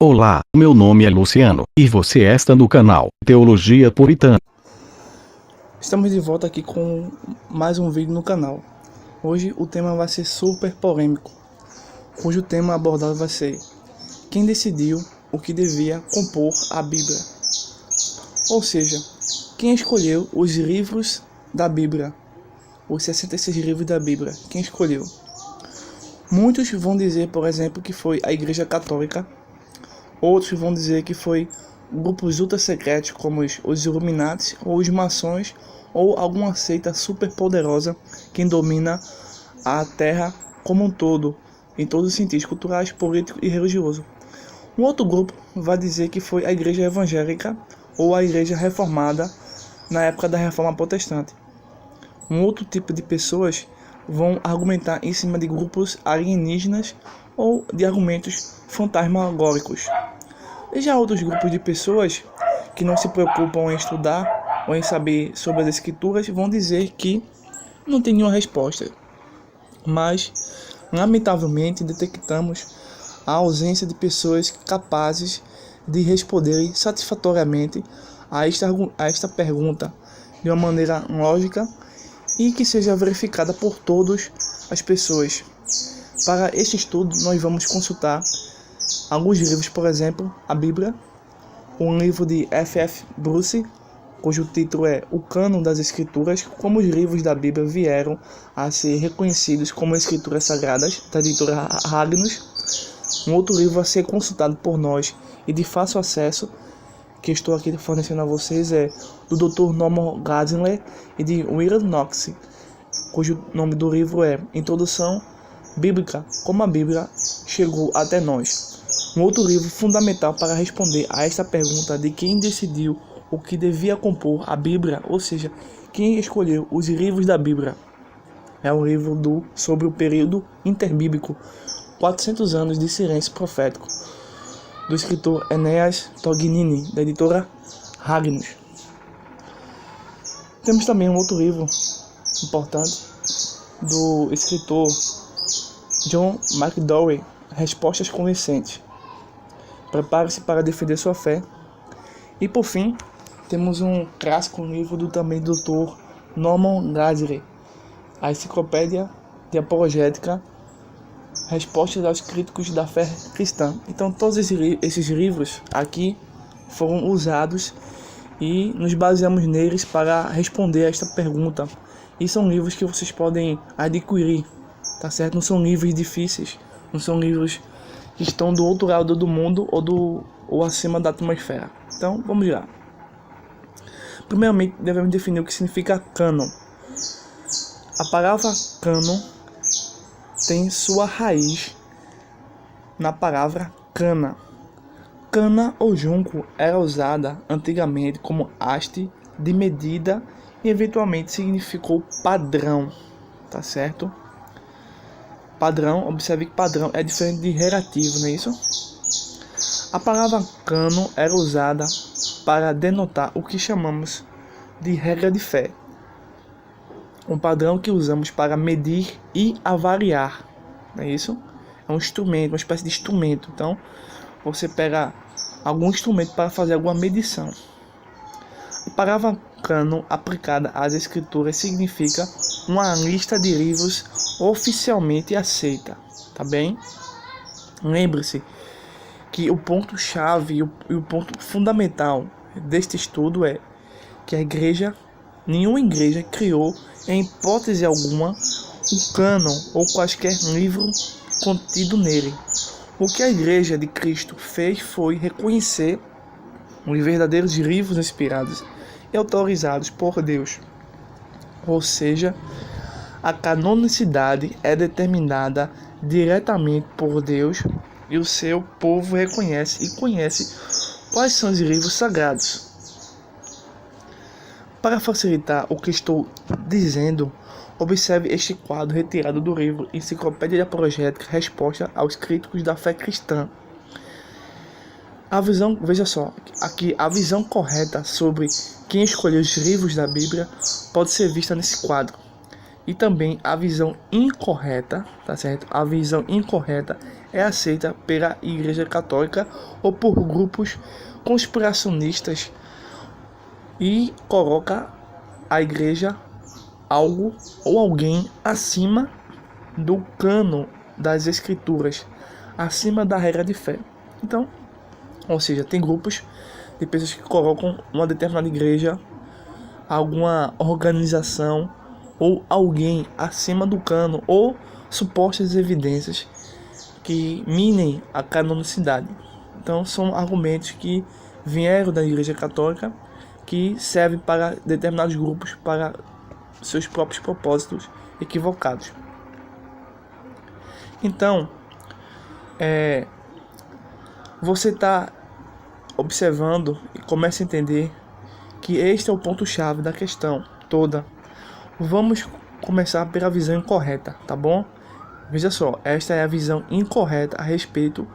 Olá, meu nome é Luciano, e você está no canal Teologia Puritana. Estamos de volta aqui com mais um vídeo no canal. Hoje o tema vai ser super polêmico, cujo tema abordado vai ser: quem decidiu o que devia compor a Bíblia? Ou seja, quem escolheu os livros da Bíblia, os 66 livros da Bíblia, quem escolheu? Muitos vão dizer, por exemplo, que foi a Igreja Católica. Outros vão dizer que foi grupos ultra secretos como os Illuminati ou os maçons ou alguma seita super poderosa que domina a Terra como um todo, em todos os sentidos culturais, políticos e religioso. Um outro grupo vai dizer que foi a Igreja Evangélica ou a Igreja Reformada na época da Reforma Protestante. Um outro tipo de pessoas vão argumentar em cima de grupos alienígenas ou de argumentos fantasmagóricos. E já outros grupos de pessoas que não se preocupam em estudar ou em saber sobre as escrituras vão dizer que não tem nenhuma resposta. Mas, lamentavelmente, detectamos a ausência de pessoas capazes de responderem satisfatoriamente a esta pergunta de uma maneira lógica e que seja verificada por todas as pessoas. Para este estudo, nós vamos consultar alguns livros, por exemplo, a Bíblia, um livro de F.F. Bruce, cujo título é O Cânon das Escrituras, como os livros da Bíblia vieram a ser reconhecidos como escrituras sagradas, da editora Hagnus. Um outro livro a ser consultado por nós e de fácil acesso, que estou aqui fornecendo a vocês, é do Dr. Norman Geisler e de William Knox, cujo nome do livro é Introdução Bíblica, como a Bíblia chegou até nós. Um outro livro fundamental para responder a esta pergunta de quem decidiu o que devia compor a Bíblia, ou seja, quem escolheu os livros da Bíblia, é um livro sobre o período interbíblico, 400 anos de silêncio profético, do escritor Enéas Tognini, da editora Hagnus. Temos também um outro livro importante do escritor John McDowell, Respostas Convincentes. Prepare-se para defender sua fé. E por fim, temos um clássico livro também do Dr. Norman Geisler, a Enciclopédia de Apologética, Respostas aos Críticos da Fé Cristã. Então todos esses livros aqui foram usados e nos baseamos neles para responder a esta pergunta. E são livros que vocês podem adquirir, tá certo? Não são livros difíceis, não são livros que estão do outro lado do mundo ou acima da atmosfera. Então, vamos lá. Primeiramente, devemos definir o que significa cânon. A palavra cânon tem sua raiz na palavra cana. Cana ou junco era usada antigamente como haste de medida e eventualmente significou padrão, tá certo? Padrão, observe que padrão é diferente de relativo, não é isso? A palavra cânon era usada para denotar o que chamamos de regra de fé, um padrão que usamos para medir e avaliar, não é isso? É um instrumento, uma espécie de instrumento. Então, você pega algum instrumento para fazer alguma medição. A palavra cânon aplicada às escrituras significa uma lista de livros oficialmente aceita, tá bem? Lembre-se que o ponto-chave e o ponto fundamental deste estudo é que nenhuma igreja criou, em hipótese alguma, o cânon ou quaisquer livro contido nele. O que a Igreja de Cristo fez foi reconhecer os verdadeiros livros inspirados e autorizados por Deus. Ou seja, a canonicidade é determinada diretamente por Deus e o seu povo reconhece e conhece quais são os livros sagrados. Para facilitar o que estou dizendo, observe este quadro retirado do livro Enciclopédia de Apologética, Resposta aos Críticos da Fé Cristã. Veja só, aqui a visão correta sobre quem escolheu os livros da Bíblia pode ser vista nesse quadro. E também a visão incorreta, tá certo? A visão incorreta é aceita pela Igreja Católica ou por grupos conspiracionistas e coloca a Igreja algo ou alguém acima do cânon das Escrituras, acima da regra de fé. Então, ou seja, tem grupos de pessoas que colocam uma determinada igreja, alguma organização ou alguém acima do cânon ou supostas evidências que minem a canonicidade. Então, são argumentos que vieram da Igreja Católica que servem para determinados grupos para seus próprios propósitos equivocados. Então, você está observando e começa a entender que este é o ponto-chave da questão toda. Vamos começar pela visão incorreta, tá bom? Veja só, esta é a visão incorreta a respeito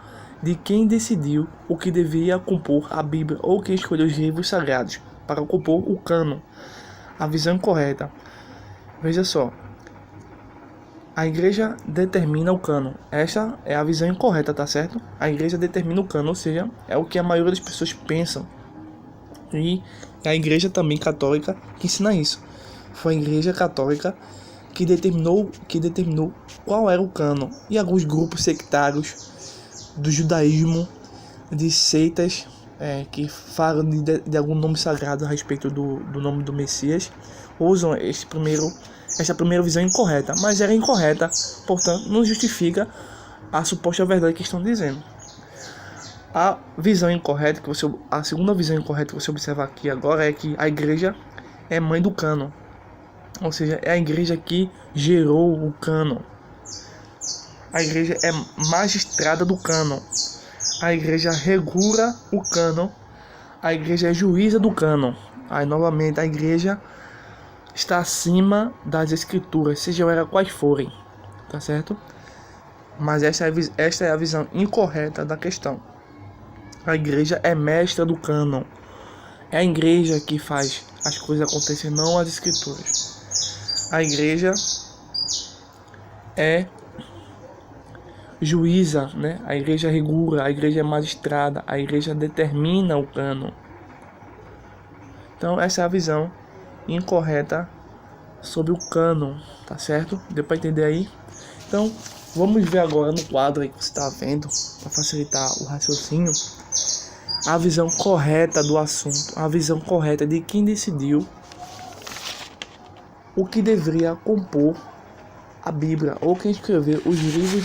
de quem decidiu o que devia compor a Bíblia ou quem escolheu os livros sagrados para compor o cânon. A visão incorreta. Veja só, a igreja determina o cânon. Esta é a visão incorreta, tá certo? A igreja determina o cânon, ou seja, é o que a maioria das pessoas pensam. E a igreja também católica que ensina isso. Foi a igreja católica que determinou qual era o cânon. E alguns grupos sectários do judaísmo, de seitas que falam de algum nome sagrado a respeito do nome do Messias, usam esta primeira visão incorreta, mas era incorreta, portanto não justifica a suposta verdade que estão dizendo. A segunda visão incorreta que você observa aqui agora é que a igreja é mãe do cânon, ou seja, é a igreja que gerou o cânon. A igreja é magistrada do cânon. A igreja regula o cânon. A igreja é juíza do cânon. Aí novamente a igreja está acima das escrituras, sejam elas quais forem, tá certo? Mas esta é a visão incorreta da questão. A igreja é mestra do cânon. É a igreja que faz as coisas acontecerem, não as escrituras. A igreja é juíza, né? A igreja regula, a igreja é magistrada, a igreja determina o cânon. Então essa é a visão incorreta sobre o cânon, tá certo? Deu para entender aí? Então vamos ver agora no quadro aí que você está vendo, para facilitar o raciocínio, a visão correta do assunto, a visão correta de quem decidiu o que deveria compor a Bíblia, ou quem escreveu os livros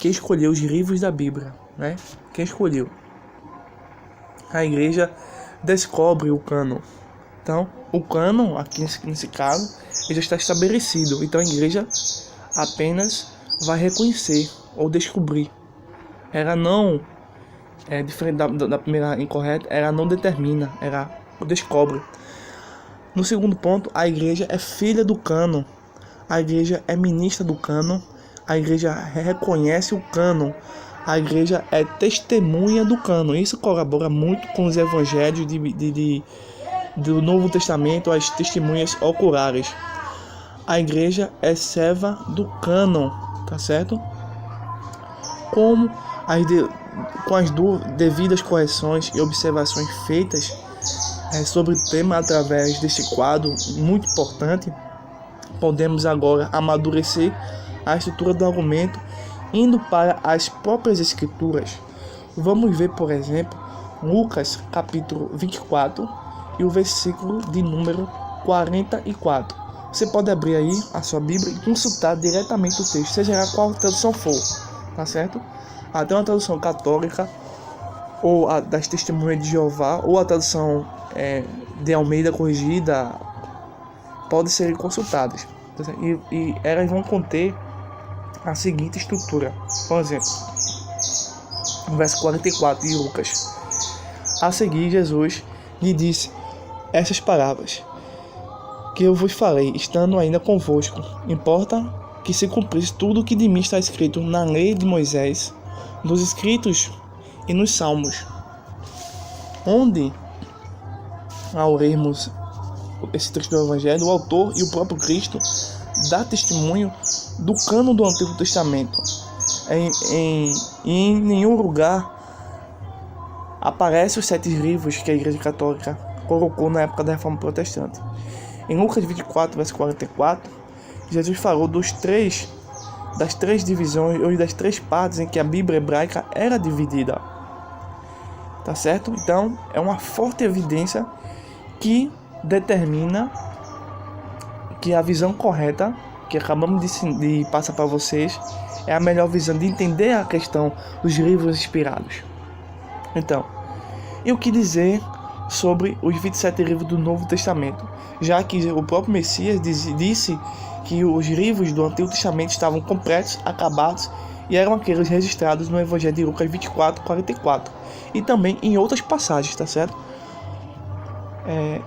quem escolheu os livros da Bíblia, né? Quem escolheu? A igreja descobre o cânon. Então, o cânon, aqui nesse caso, ele já está estabelecido. Então, a igreja apenas vai reconhecer ou descobrir. Ela não, diferente da primeira incorreta, ela não determina, ela descobre. No segundo ponto, a igreja é filha do cânon. A igreja é ministra do cânon. A igreja reconhece o cânon. A igreja é testemunha do cânon. Isso colabora muito com os evangelhos do Novo Testamento, as testemunhas oculares. A igreja é serva do cânon, tá certo? Com as devidas correções e observações feitas sobre o tema através deste quadro muito importante, podemos agora amadurecer a estrutura do argumento indo para as próprias escrituras. Vamos ver, por exemplo, Lucas capítulo 24 e o versículo de número 44. Você pode abrir aí a sua Bíblia e consultar diretamente o texto, seja lá qual tradução for, tá certo? Até uma tradução católica, ou a das Testemunhas de Jeová, ou a tradução de Almeida corrigida, podem ser consultadas. E elas vão conter a seguinte estrutura. Por exemplo, no verso 44 de Lucas: a seguir, Jesus lhe disse essas palavras que eu vos falei, estando ainda convosco. Importa que se cumprisse tudo o que de mim está escrito na lei de Moisés, nos escritos e nos salmos. Onde, ao lermos esse trecho do Evangelho, o autor e o próprio Cristo dá testemunho do cânon do Antigo Testamento. em nenhum lugar aparece os 7 livros que a Igreja Católica colocou na época da Reforma Protestante. Em Lucas 24, verso 44, Jesus falou das 3 divisões, ou das 3 partes em que a Bíblia hebraica era dividida. Tá certo? Então, é uma forte evidência que determina que a visão correta, que acabamos de passar para vocês, é a melhor visão de entender a questão dos livros inspirados. Então, e o que dizer sobre os 27 livros do Novo Testamento? Já que o próprio Messias disse que os livros do Antigo Testamento estavam completos, acabados, e eram aqueles registrados no Evangelho de Lucas 24, 44, e também em outras passagens, tá certo?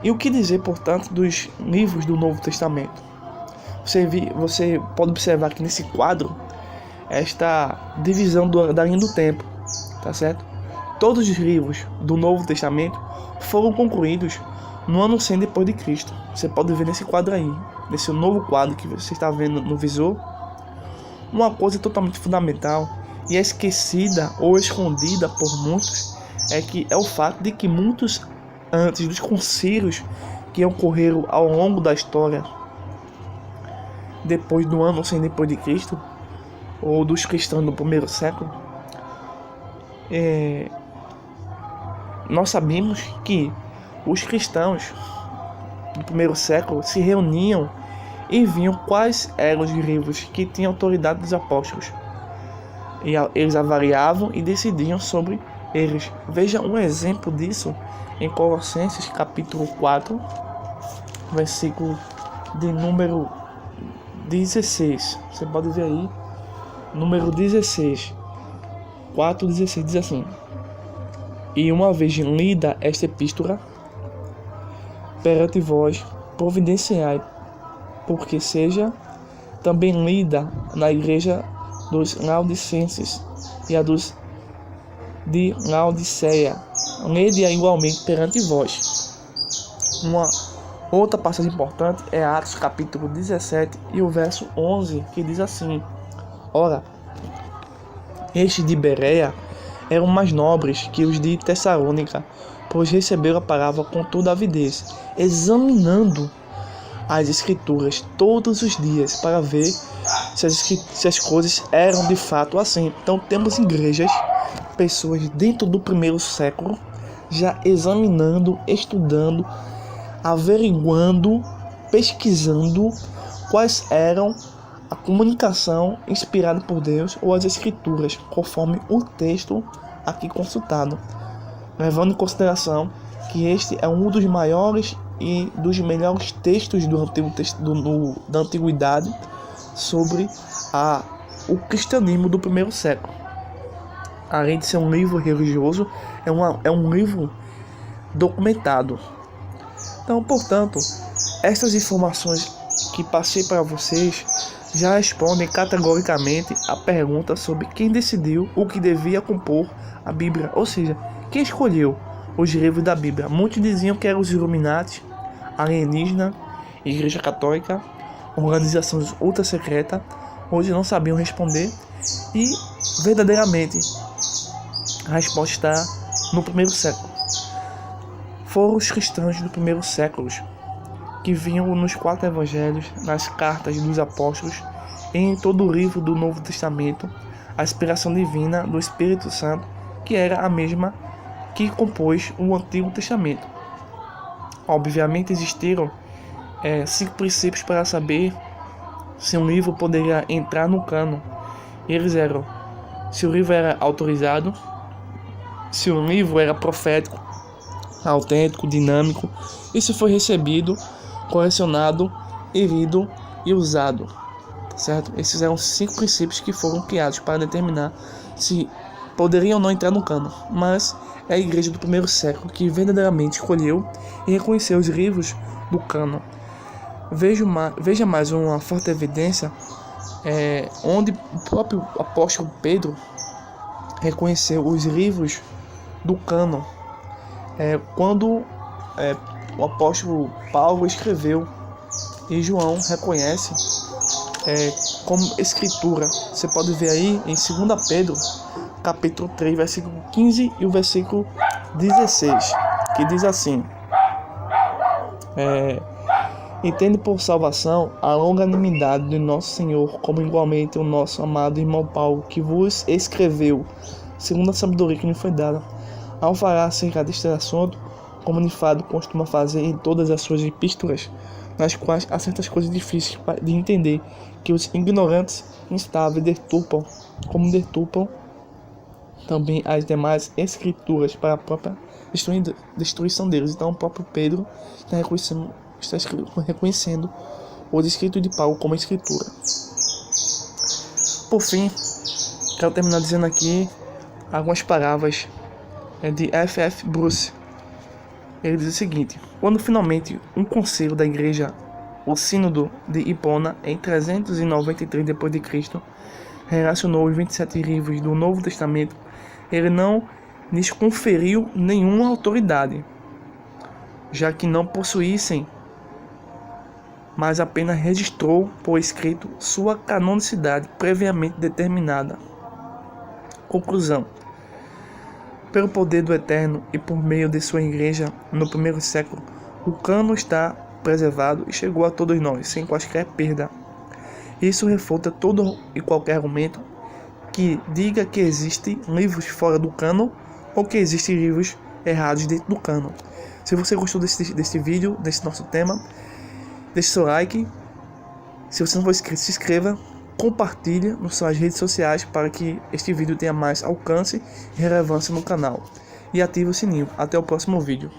E o que dizer, portanto, dos livros do Novo Testamento? Você pode observar que nesse quadro, esta divisão da linha do tempo, tá certo? Todos os livros do Novo Testamento foram concluídos no ano 100 depois de Cristo. Você pode ver nesse quadro aí, nesse novo quadro que você está vendo no visor, uma coisa totalmente fundamental e é esquecida ou escondida por muitos, é o fato de que muitos antes dos concílios que ocorreram ao longo da história, depois do ano 100 depois de Cristo, ou dos cristãos do primeiro século, nós sabemos que os cristãos do primeiro século se reuniam e viam quais eram os livros que tinham autoridade dos apóstolos. E eles avaliavam e decidiam sobre eles. Veja um exemplo disso em Colossenses capítulo 4, versículo de número 16. Você pode ver aí, número 16. 4:16 diz assim: e uma vez lida esta epístola perante vós, providenciai, porque seja também lida na igreja dos Laodicenses e a dos de Laodiceia. Lede-a igualmente perante vós. Uma outra passagem importante é Atos capítulo 17 e o verso 11, que diz assim: ora, estes de Bereia eram mais nobres que os de Tessalônica, pois receberam a palavra com toda avidez, examinando as escrituras todos os dias para ver se as coisas eram de fato assim. Então temos igrejas, pessoas dentro do primeiro século já examinando, estudando, averiguando, pesquisando quais eram a comunicação inspirada por Deus ou as escrituras, conforme o texto aqui consultado, levando em consideração que este é um dos maiores e dos melhores textos da antiguidade sobre o cristianismo do primeiro século. Além de ser um livro religioso, é um livro documentado. Então, portanto, essas informações que passei para vocês já respondem categoricamente a pergunta sobre quem decidiu o que devia compor a Bíblia, ou seja, quem escolheu os livros da Bíblia. Muitos diziam que eram os Illuminati, alienígena, Igreja Católica, organizações ultra secreta. Hoje não sabiam responder e verdadeiramente a resposta está no primeiro século. Foram os cristãos do primeiro século que vinham nos 4 evangelhos, nas cartas dos apóstolos e em todo o livro do Novo Testamento, a inspiração divina do Espírito Santo, que era a mesma que compôs o Antigo Testamento. Obviamente existiram 5 princípios para saber se um livro poderia entrar no cânon. Eles eram: se o livro era autorizado, se o livro era profético, autêntico, dinâmico, e se foi recebido, colecionado, lido e usado, certo? Esses eram 5 princípios que foram criados para determinar se poderiam ou não entrar no cânon. Mas é a igreja do primeiro século que verdadeiramente escolheu e reconheceu os livros do cânon. Veja mais uma forte evidência onde o próprio apóstolo Pedro reconheceu os livros do cânon, quando o apóstolo Paulo escreveu, e João reconhece como escritura. Você pode ver aí em 2 Pedro, capítulo 3, versículo 15 e o versículo 16, que diz assim: entende por salvação a longanimidade de nosso Senhor, como igualmente o nosso amado irmão Paulo, que vos escreveu, segundo a sabedoria que lhe foi dada, ao falar acerca deste assunto, como Nifado costuma fazer em todas as suas epístolas, nas quais há certas coisas difíceis de entender, que os ignorantes instáveis deturpam, como deturpam também as demais escrituras para a própria destruição deles. Então o próprio Pedro está reconhecendo os escritos de Paulo como escritura. Por fim, quero terminar dizendo aqui algumas palavras de F.F. Bruce. Ele diz o seguinte: quando finalmente um conselho da igreja, o Sínodo de Hipona, em 393 d.C., relacionou os 27 livros do Novo Testamento, ele não lhes conferiu nenhuma autoridade, já que não possuíssem, mas apenas registrou por escrito sua canonicidade previamente determinada. Conclusão: pelo poder do Eterno e por meio de sua igreja no primeiro século, o cânon está preservado e chegou a todos nós, sem quaisquer perda. Isso refuta todo e qualquer argumento que diga que existem livros fora do cânon ou que existem livros errados dentro do cânon. Se você gostou desse vídeo, desse nosso tema, deixe seu like. Se você não for inscrito, se inscreva. Compartilhe nas suas redes sociais para que este vídeo tenha mais alcance e relevância no canal. E ative o sininho. Até o próximo vídeo.